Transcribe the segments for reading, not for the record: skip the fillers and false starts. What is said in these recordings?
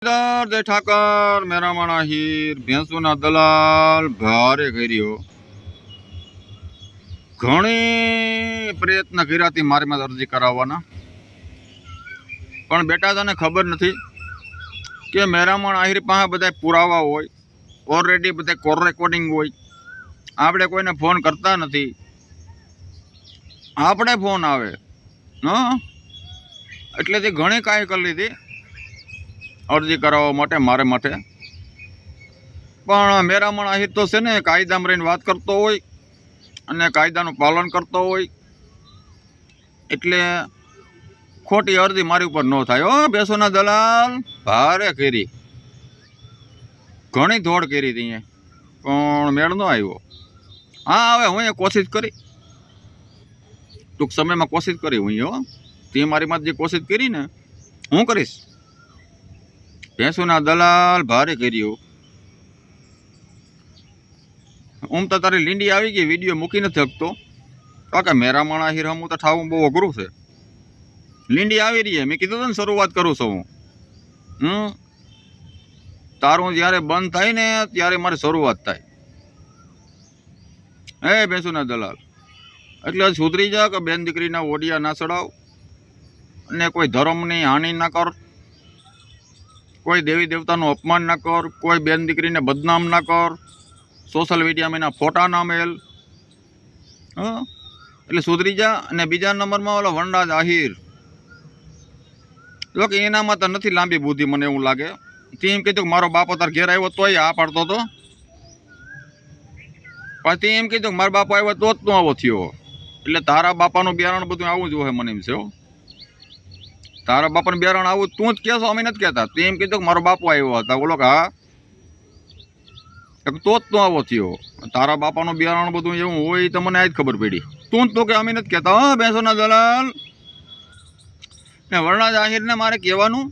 જય ઠાકર મેરામણ આહિર ભેંસુના દલાલ ભારે કર્યો. ઘણી પ્રયત્ન કર્યાથી મારી અરજી કરાવવાના, પણ બેટા તને ખબર નથી કે મેરામણ આહિર પાસે બધા પુરાવા હોય, ઓલરેડી બધા કોલ રેકોર્ડિંગ હોય. આપણે કોઈને ફોન કરતા નથી, આપણે ફોન આવે એટલેથી ઘણી કાંઈ કરી લીધી અરજી કરાવવા માટે મારે માટે. પણ મેરામણ આહિર તો છે ને કાયદામાં રહીને વાત કરતો હોય અને કાયદાનું પાલન કરતો હોય, એટલે ખોટી અરજી મારી ઉપર ન થાય. ભેંસોના દલાલ ભારે કરી, ઘણી દોડ કરી હતી અહીંયા, પણ મેળ ન આવ્યો. હા, હવે હું એ કોશિશ કરી, ટૂંક સમયમાં કોશિશ કરી હું. તે મારી માં જે કોશિશ કરી ને હું કરીશ. ભેંસોના દલાલ ભારે કર્યું. તો તારી લીંડી આવી ગઈ, વિડીયો મૂકી નથી શકતો, કારણ કે મેરામણ આહિર હમું તો ઠાવું બહુ અઘરું છે. લીંડી આવી રહી, મેં કીધું ને શરૂઆત કરું છું હું. તારું જ્યારે બંધ થાય ને ત્યારે મારી શરૂઆત થાય. હે ભેંસોના દલાલ, એટલે સુધરી જા કે બેન દીકરીના ઓડિયા ના ચડાવ અને કોઈ ધર્મની હાનિ ના કર, કોઈ દેવી દેવતાનું અપમાન ના કર, કોઈ બેન દીકરીને બદનામ ના કર, સોશિયલ મીડિયામાં એના ફોટા ના મેલ. એટલે સુધરી જા. અને બીજા નંબરમાં ઓલો વનરાજ આહિર, જો કે એનામાં તો નથી લાંબી બુદ્ધિ, મને એવું લાગે. તે એમ કીધું કે મારો બાપો તાર ઘેર આવ્યો તોય આ પાડતો હતો, પછી એમ કીધું કે મારો બાપો આવ્યો તો જ તું આવો થયો. એટલે તારા બાપાનું બિયારણ બધું આવું જ હોય, મને એમ છે. તારા બાપાનું બિયારણ આવું તું જ કહેશો, અમે નથી કહેતા. તે એમ કીધું કે મારો બાપો આવ્યો હતા, બોલો કે હા, તો જ તું આવો થયો. તારા બાપાનું બિયારણ બધું એવું હોય તો મને આજ ખબર પડી. તું જ તો કે અમે નથી કહેતા. ભેંસોના દલાલ ને વરરાજ આહિરને મારે કહેવાનું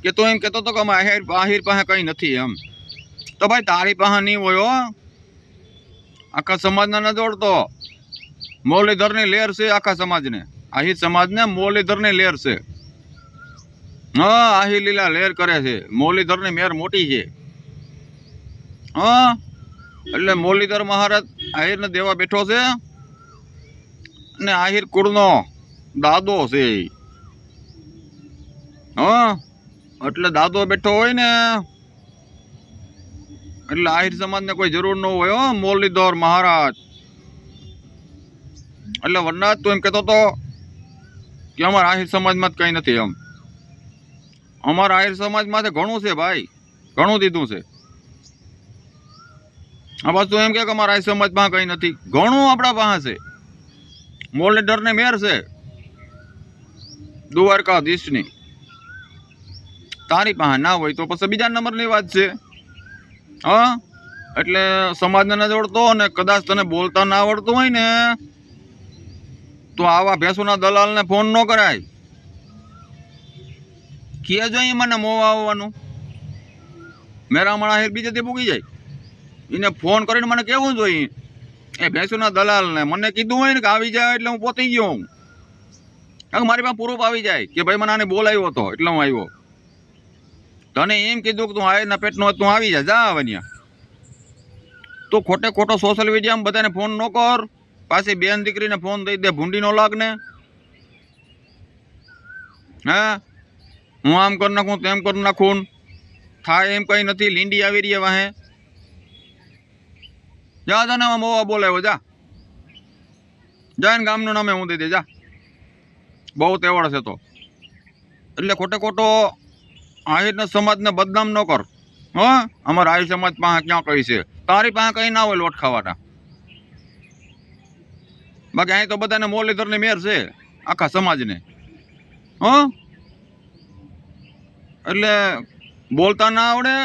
કે તું એમ કહેતો હતો કે અમે આહિર પાસે કંઈ નથી એમ. તો ભાઈ તારી પાસે નહીં હોય, આખા સમાજને ન જોડતો. મોરલીધરની લેર છે આખા સમાજને, આહિર સમાજને મોરલીધરની લેર છે. આહિર લીલા લેર કરે છે. મોરલીધરની મેર મોટી છે. એટલે મોરલીધર મહારાજ આહિરને દેવા બેઠો છે, અને આહિર કુળનો દાદો છે. એટલે દાદો બેઠો હોય ને એટલે આહિર સમાજને કોઈ જરૂર ન હોય. મોરલીધર મહારાજ એટલે વરનાથ તું એમ કહેતો હતો કે અમારા આહિર સમાજમાં કંઈ નથી એમ. અમારા આહિર સમાજમાં ઘણું છે ભાઈ, ઘણું દીધું છે. આ બસ તું એમ કે અમારા આહિર સમાજમાં કંઈ નથી, ઘણું આપણા પાસે છે. મોરલીધરને મેર છે દ્વારકાધીશની. તારી પાસે ના હોય તો પછી બીજા નંબરની વાત છે. એટલે સમાજને ન જોડતો, અને કદાચ તને બોલતા ના આવડતું હોય ને તો આવા ભેંસોના દલાલને ફોન ન કરાય. કે જોઈએ મને મોવા આવવાનું. મેરામણ આહિર બીજેથી પૂગી જાય, એને ફોન કરીને મને કહેવું જોઈએ એ ભેંસોના દલાલને. મને કીધું હોય ને કે આવી જાય એટલે હું પહોંચી ગયો હું. કારણ કે મારી પાસે પ્રૂફ આવી જાય કે ભાઈ મને આને બોલાવ્યો હતો એટલે હું આવ્યો. તને એમ કીધું કે તું આહિરના પેટનો તું આવી જા, જા આવે ત્યાં. તો ખોટે ખોટો સોશિયલ મીડિયામાં બધાને ફોન ન કર. પાછી બેન દીકરીને ફોન દઈ દે, ભૂંડી નો લાગ ને. હું આમ કરી નાખું તેમ કરી નાખું, થાય એમ કઈ નથી. લીંડી આવી રહી વાહે, જા તને મોવા બોલાવ્યો, જા ને ગામનું નામે હું દઈ દે, જા. બહુ તેવડ છે તો. એટલે ખોટે ખોટો આહિરના સમાજને બદનામ ન કર. અમારા આહિર સમાજ પાસે ક્યાં કઈ છે? તારી પાસે કઈ ના હોય લોટ ખાવાના. બાકી અહીં તો બધાને મોરલીધરની મેર છે આખા સમાજને. એટલે બોલતા ના આવડે.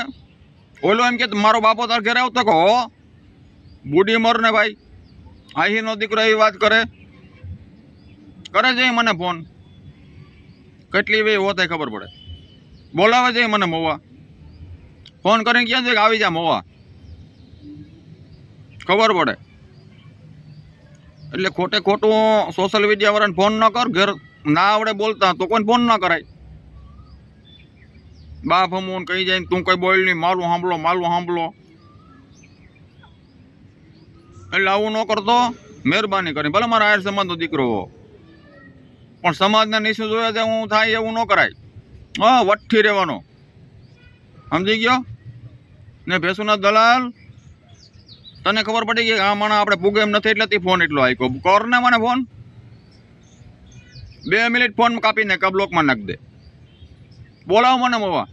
ઓલો એમ કે મારો બાપો તાર ઘરે આવતો કહો, બુડી મર ને ભાઈ. આહિરનો દીકરો એવી વાત કરે છે મને ફોન. કેટલી વે હો થાય ખબર પડે. બોલાવે છે મને મોવા, ફોન કરીને ક્યાં છે કે આવી જા મોવા, ખબર પડે. એટલે ખોટે ખોટું સોશિયલ મીડિયા વાળાને ફોન ન કર. ઘર ના આવડે બોલતા તો કોઈને ફોન ના કરાય. બાપ હમું કહી જાય તું કઈ બોલ નહીં, માલું સાંભળો. એટલે આવું ન કરતો, મહેરબાની કરીને. ભલે મારા આયર સમાજનો દીકરો હો, પણ સમાજના નિશુ જોયા છે હું થાય એવું ન કરાય. હા, વઠ્ઠી રહેવાનો, સમજી ગયો ને? ભેંસુના દલાલ, તને ખબર પડી ગઈ આ માણા આપણે પૂગે એમ નથી એટલે તે ફોન એટલો આપ્યો. કર ને મને ફોન, 2 મિનિટ ફોન કાપીને બ્લોકમાં નાખ દે. બોલાવો મને મોવા.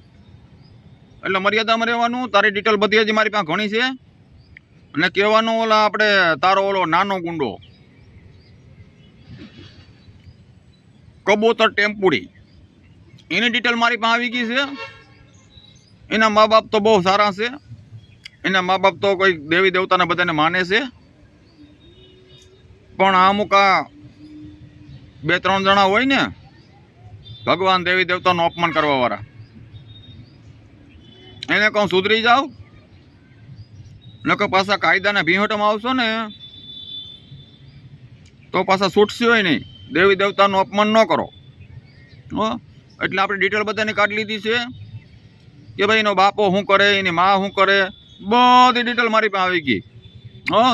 એટલે મર્યાદામાં રહેવાનું. તારી ડિટેલ બધી હજી મારી પાસે ઘણી છે. અને કહેવાનું ઓલા આપણે તારો ઓલો નાનો ગુંડો કબૂતર ટેમ્પુડી, એની ડિટેલ મારી પાસે આવી ગઈ છે. એના મા બાપ તો બહુ સારા છે. એના મા બાપ તો કોઈ દેવી દેવતાને બધાને માને છે. પણ અમુક આ 2-3 જણા હોય ને ભગવાન દેવી દેવતાનું અપમાન કરવા વાળા, એને કહું સુધરી જાઓ, નકર પાછા કાયદાના ભીહોટમાં આવશો ને તો પાછા છૂટશે હોય નહીં. દેવી દેવતાનું અપમાન ન કરો. એટલે આપણે ડિટેલ બધાને કાઢી લીધી છે કે ભાઈ એનો બાપો શું કરે, એની મા શું કરે, બધી ડિટેલ મારી પાસે આવી ગઈ.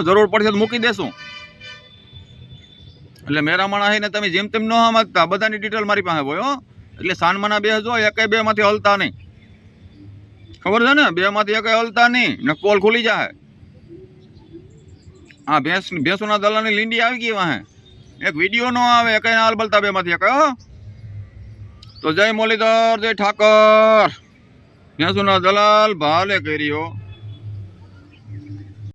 જરૂર પડશે તો મૂકી દેશું. એટલે મેરા માણા ને તમે જેમ તેમ ન સમજતા, બધાની ડિટેલ મારી પાસે હોય. એટલે સાનમાના 2 જો, એકે 2 માંથી હલતા નહીં. ખબર છે ને? 2 માંથી એકે હલતા નહીં ને પોલ ખુલી જાય. આ ભેંસુના દલાલની લીંડી આવી ગઈ વાહે. એક વિડીયો નો આવે, કઈ ના હલબલતા 2 માંથી એક. તો જય મોલીધર, જય ઠાકર. ભેંસુના દલાલ ભાલે કર્યો.